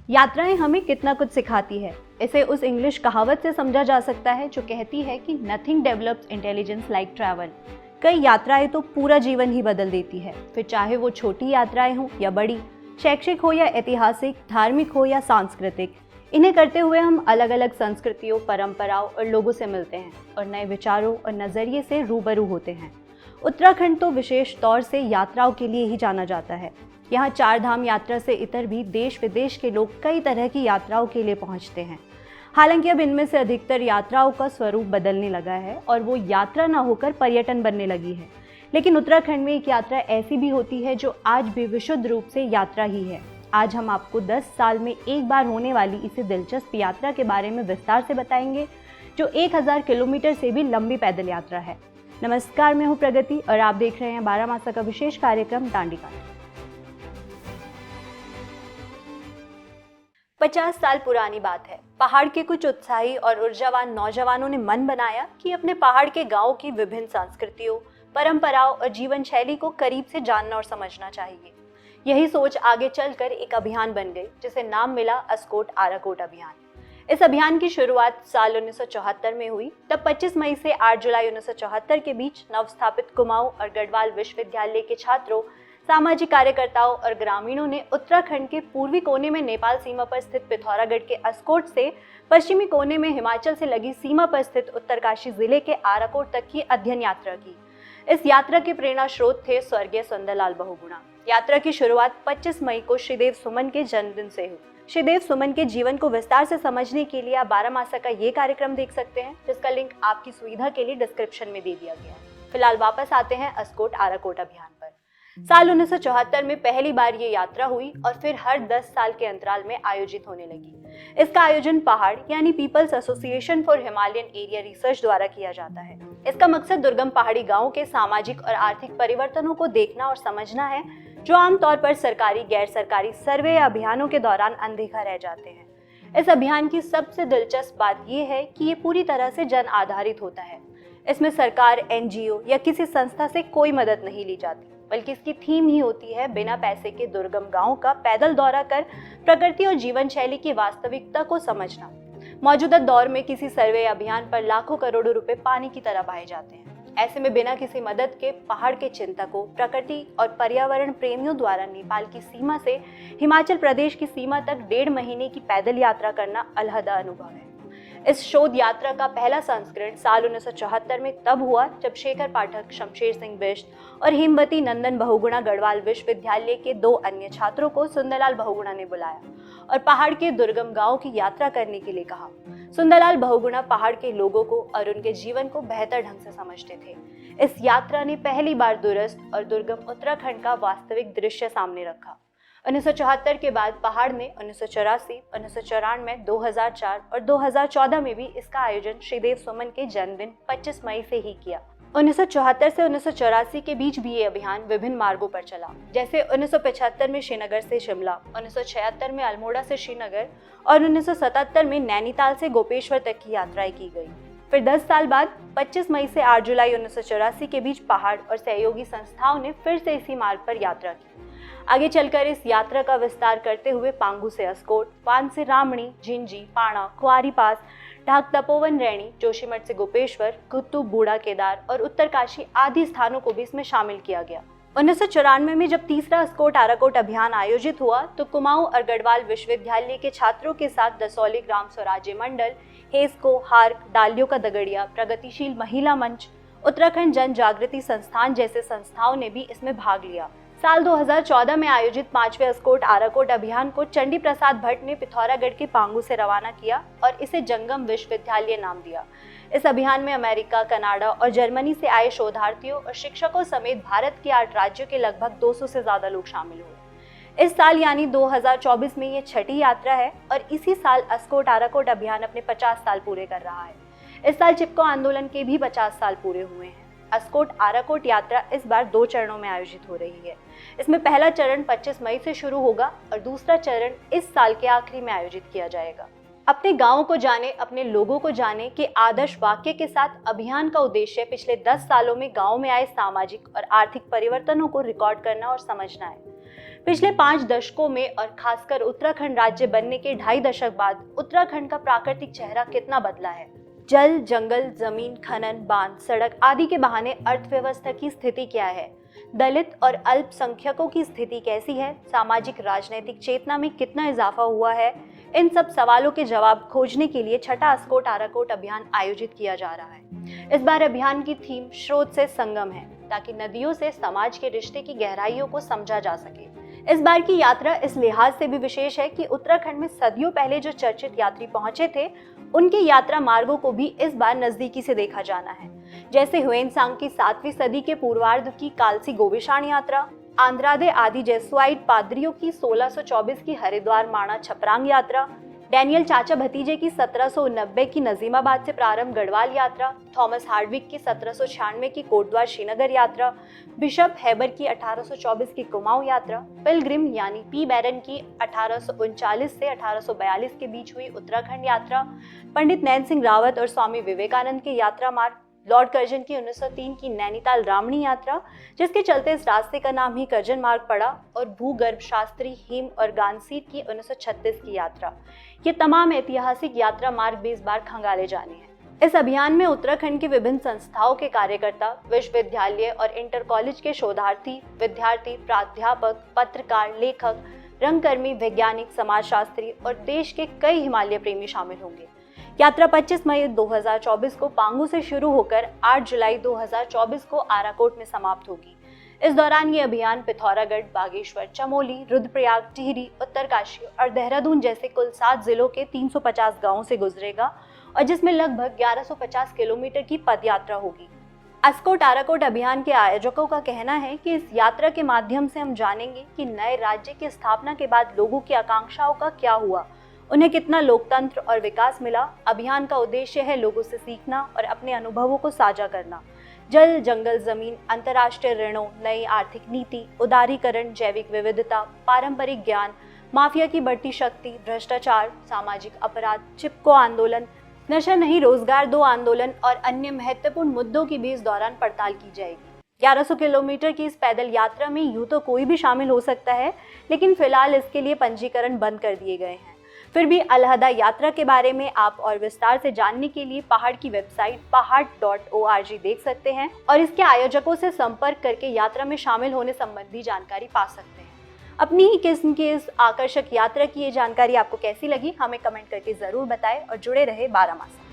यात्राएं हमें कितना कुछ सिखाती है। इसे उस इंग्लिश कहावत से समझा जा सकता है जो कहती है कि nothing develops intelligence like travel. कई यात्राएं तो पूरा जीवन ही बदल देती है, फिर चाहे वो छोटी यात्राएं हो या बड़ी, शैक्षिक हो या ऐतिहासिक, धार्मिक हो या सांस्कृतिक। इन्हें करते हुए हम अलग अलग संस्कृतियों, परंपराओं और लोगों से मिलते हैं और नए विचारों और नजरिए से रूबरू होते हैं। उत्तराखंड तो विशेष तौर से यात्राओं के लिए ही जाना जाता है। यहाँ 4 धाम यात्रा से इतर भी देश विदेश के लोग कई तरह की यात्राओं के लिए पहुँचते हैं। हालांकि अब इनमें से अधिकतर यात्राओं का स्वरूप बदलने लगा है और वो यात्रा न होकर पर्यटन बनने लगी है। लेकिन उत्तराखंड में एक यात्रा ऐसी भी होती है जो आज भी विशुद्ध रूप से यात्रा ही है। आज हम आपको 10 साल में एक बार होने वाली इसी दिलचस्प यात्रा के बारे में विस्तार से बताएंगे, जो 1000 किलोमीटर से भी लंबी पैदल यात्रा है। नमस्कार, मैं हूँ प्रगति और आप देख रहे हैं 12 मासा का विशेष कार्यक्रम दांडी कांड। 50 साल पुरानी बात है। पहाड़ के कुछ उत्साही और ऊर्जावान नौजवानों ने मन बनाया कि अपने पहाड़ के गांवों की विभिन्न संस्कृतियों, परंपराओं और जीवन शैली को करीब से जानना और समझना चाहिए। यही सोच आगे चलकर एक अभियान बन गई जिसे नाम मिला अस्कोट आराकोट अभियान। इस अभियान की शुरुआत साल 1974 में हुई। तब 25 मई से 8 जुलाई 1974 के बीच नवस्थापित कुमाऊं और गढ़वाल विश्वविद्यालय के छात्रों, सामाजिक कार्यकर्ताओं और ग्रामीणों ने उत्तराखंड के पूर्वी कोने में नेपाल सीमा पर स्थित पिथौरागढ़ के अस्कोट से पश्चिमी कोने में हिमाचल से लगी सीमा पर स्थित उत्तरकाशी जिले के आराकोट तक की अध्ययन यात्रा की। इस यात्रा के प्रेरणा स्रोत थे स्वर्गीय सुंदरलाल बहुगुणा। यात्रा की शुरुआत 25 मई को श्रीदेव सुमन के जन्मदिन से हुई। श्रीदेव सुमन के जीवन को विस्तार से समझने के लिए आप 12 मासा का ये कार्यक्रम देख सकते हैं, जिसका लिंक आपकी सुविधा के लिए डिस्क्रिप्शन में दे दिया गया है। फिलहाल वापस आते हैं अस्कोट आराकोट अभियान पर। साल 1974 में पहली बार ये यात्रा हुई और फिर हर 10 साल के अंतराल में आयोजित होने लगी। इसका आयोजन पहाड़ यानी people's association for Himalayan area research द्वारा किया जाता है। इसका मकसद दुर्गम पहाड़ी गांवों के सामाजिक और आर्थिक परिवर्तनों को देखना और समझना है, जो आमतौर पर सरकारी, गैर सरकारी सर्वे या अभियानों के दौरान अनदेखा रह जाते हैं। इस अभियान की सबसे दिलचस्प बात यह है कि ये पूरी तरह से जन आधारित होता है। इसमें सरकार, एनजीओ या किसी संस्था से कोई मदद नहीं ली जाती, बल्कि इसकी थीम ही होती है बिना पैसे के दुर्गम गांवों का पैदल दौरा कर प्रकृति और जीवन शैली की वास्तविकता को समझना। मौजूदा दौर में किसी सर्वे अभियान पर लाखों करोड़ों रुपए पानी की तरह बहाए जाते हैं। ऐसे में बिना किसी मदद के पहाड़ के चिंतकों, प्रकृति और पर्यावरण प्रेमियों द्वारा नेपाल की सीमा से हिमाचल प्रदेश की सीमा तक 1.5 महीने की पैदल यात्रा करना अलहदा अनुभव है। इस शोध यात्रा का पहला संस्करण साल 1974 में तब हुआ जब शेखर पाठक, शमशेर सिंह बिष्ट और हेमवती नंदन बहुगुणा गढ़वाल विश्वविद्यालय के 2 अन्य छात्रों को सुंदरलाल बहुगुणा ने बुलाया और पहाड़ के दुर्गम गांवों की यात्रा करने के लिए कहा। सुंदरलाल बहुगुणा पहाड़ के लोगों को और उनके जीवन को बेहतर ढंग से समझते थे। इस यात्रा ने पहली बार दूरस्थ और दुर्गम उत्तराखंड का वास्तविक दृश्य सामने रखा। 1974 के बाद पहाड़ ने 1984, 1994, 2004 और 2014 में भी इसका आयोजन श्रीदेव सुमन के जन्मदिन 25 मई से ही किया। 1974 से 1984 के बीच भी ये अभियान विभिन्न मार्गों पर चला, जैसे 1975 में श्रीनगर से शिमला, 1976 में अल्मोड़ा से श्रीनगर और 1977 में नैनीताल से गोपेश्वर तक की यात्राएं की गई। फिर 10 साल बाद 25 मई से 8 जुलाई 1984 के बीच पहाड़ और सहयोगी संस्थाओं ने फिर से इसी मार्ग पर यात्रा की। आगे चलकर इस यात्रा का विस्तार करते हुए पांगू से अस्कोट, पान से रामणी, झिंजी, पाणा, कुआरी पास, ढाक तपोवन रैणी, जोशीमठ से गोपेश्वर, कुत्तू, बूढ़ा केदार और उत्तरकाशी आदि स्थानों को भी इसमें शामिल किया गया। 1994 में जब तीसरा अस्कोट आराकोट अभियान आयोजित हुआ तो कुमाऊं और गढ़वाल विश्वविद्यालय के छात्रों के साथ दसौली ग्राम स्वराज्य मंडल, हेस्को, हार्क, डालियों का दगड़िया, प्रगतिशील महिला मंच, उत्तराखंड जन जागृति संस्थान जैसे संस्थाओं ने भी इसमें भाग लिया। साल 2014 में आयोजित 5वें अस्कोट आराकोट अभियान को चंडी प्रसाद भट्ट ने पिथौरागढ़ के पांगू से रवाना किया और इसे जंगम विश्वविद्यालय नाम दिया। इस अभियान में अमेरिका, कनाडा और जर्मनी से आए शोधार्थियों और शिक्षकों समेत भारत के 8 राज्यों के लगभग 200 से ज्यादा लोग शामिल हुए। इस साल यानी 2024 में ये 6ठी यात्रा है और इसी साल अस्कोट आराकोट अभियान अपने 50 साल पूरे कर रहा है। इस साल चिपको आंदोलन के भी 50 साल पूरे हुए हैं। अस्कोट आराकोट यात्रा इस बार 2 चरणों में आयोजित हो रही है। इसमें पहला चरण 25 मई से शुरू होगा और दूसरा चरण इस साल के आखिरी में आयोजित किया जाएगा। अपने गांवों को जाने, अपने लोगों को जाने के आदर्श वाक्य के साथ अभियान का उद्देश्य पिछले 10 सालों में गांव में आए सामाजिक और आर्थिक परिवर्तनों को रिकॉर्ड करना और समझना है। पिछले 5 दशकों में और खासकर उत्तराखंड राज्य बनने के 2.5 दशक बाद उत्तराखंड का प्राकृतिक चेहरा कितना बदला है। जल, जंगल, जमीन, खनन, बांध, सड़क आदि के बहाने अर्थव्यवस्था की स्थिति क्या है, दलित और अल्पसंख्यकों की स्थिति कैसी है, सामाजिक राजनीतिक चेतना में कितना इजाफा हुआ है, इन सब सवालों के जवाब खोजने के लिए छठा अस्कोट आराकोट अभियान आयोजित किया जा रहा है। इस बार अभियान की थीम स्रोत से संगम है, ताकि नदियों से समाज के रिश्ते की गहराइयों को समझा जा सके। इस बार की यात्रा इस लिहाज से भी विशेष है कि उत्तराखंड में सदियों पहले जो चर्चित यात्री पहुंचे थे, उनके यात्रा मार्गों को भी इस बार नजदीकी से देखा जाना है। जैसे ह्वेनसांग की 7वीं सदी के पूर्वार्ध की कालसी गोविशाण यात्रा, आंद्रादे आदि जेसुआइट पादरियों की 1624 की हरिद्वार माणा छपरांग यात्रा, डैनियल चाचा भतीजे की 1790 की नजीमाबाद से प्रारंभ गढ़वाल यात्रा, थॉमस हार्डविक की 1796 की कोटद्वार श्रीनगर यात्रा, बिशप हेबर की 1824 की कुमाऊं यात्रा, पिलग्रिम यानी पी बैरन की 1839 से 1842 के बीच हुई उत्तराखंड यात्रा, पंडित नैन सिंह रावत और स्वामी विवेकानंद के यात्रा मार्ग, लॉर्ड कर्जन की 1903 की नैनीताल रामणी यात्रा, जिसके चलते इस रास्ते का नाम ही कर्जन मार्ग पड़ा, और भूगर्भ शास्त्री हिम और गानसीट की 1936 की यात्रा। ये तमाम ऐतिहासिक यात्रा मार्ग भी इस बार खंगाले जाने हैं। इस अभियान में उत्तराखंड की विभिन्न संस्थाओं के कार्यकर्ता, विश्वविद्यालय और इंटर कॉलेज के शोधार्थी, विद्यार्थी, प्राध्यापक, पत्रकार, लेखक, रंगकर्मी, वैज्ञानिक, समाजशास्त्री और देश के कई हिमालय प्रेमी शामिल होंगे। यात्रा 25 मई 2024 को पांगू से शुरू होकर 8 जुलाई 2024 को आराकोट में समाप्त होगी। इस दौरान ये अभियान पिथौरागढ़, बागेश्वर, चमोली, रुद्रप्रयाग, टिहरी, उत्तरकाशी और देहरादून जैसे कुल 7 जिलों के 350 गांवों से गुजरेगा और जिसमें लगभग 1150 किलोमीटर की पदयात्रा होगी। अस्कोट आराकोट अभियान के आयोजकों का कहना है कि इस यात्रा के माध्यम से हम जानेंगे कि नए राज्य की स्थापना के बाद लोगों की आकांक्षाओं का क्या हुआ, उन्हें कितना लोकतंत्र और विकास मिला। अभियान का उद्देश्य है लोगों से सीखना और अपने अनुभवों को साझा करना। जल, जंगल, जमीन, अंतर्राष्ट्रीय ऋणों, नई आर्थिक नीति, उदारीकरण, जैविक विविधता, पारंपरिक ज्ञान, माफिया की बढ़ती शक्ति, भ्रष्टाचार, सामाजिक अपराध, चिपको आंदोलन, नशा नहीं रोजगार दो आंदोलन और अन्य महत्वपूर्ण मुद्दों की भी इस दौरान पड़ताल की जाएगी। 1100 किलोमीटर की इस पैदल यात्रा में यूं तो कोई भी शामिल हो सकता है, लेकिन फिलहाल इसके लिए पंजीकरण बंद कर दिए गए हैं। फिर भी अलहदा यात्रा के बारे में आप और विस्तार से जानने के लिए पहाड़ की वेबसाइट pahad.org देख सकते हैं और इसके आयोजकों से संपर्क करके यात्रा में शामिल होने संबंधी जानकारी पा सकते हैं। अपनी ही किस्म की इस आकर्षक यात्रा की ये जानकारी आपको कैसी लगी, हमें कमेंट करके जरूर बताएं और जुड़े रहे बारामासा।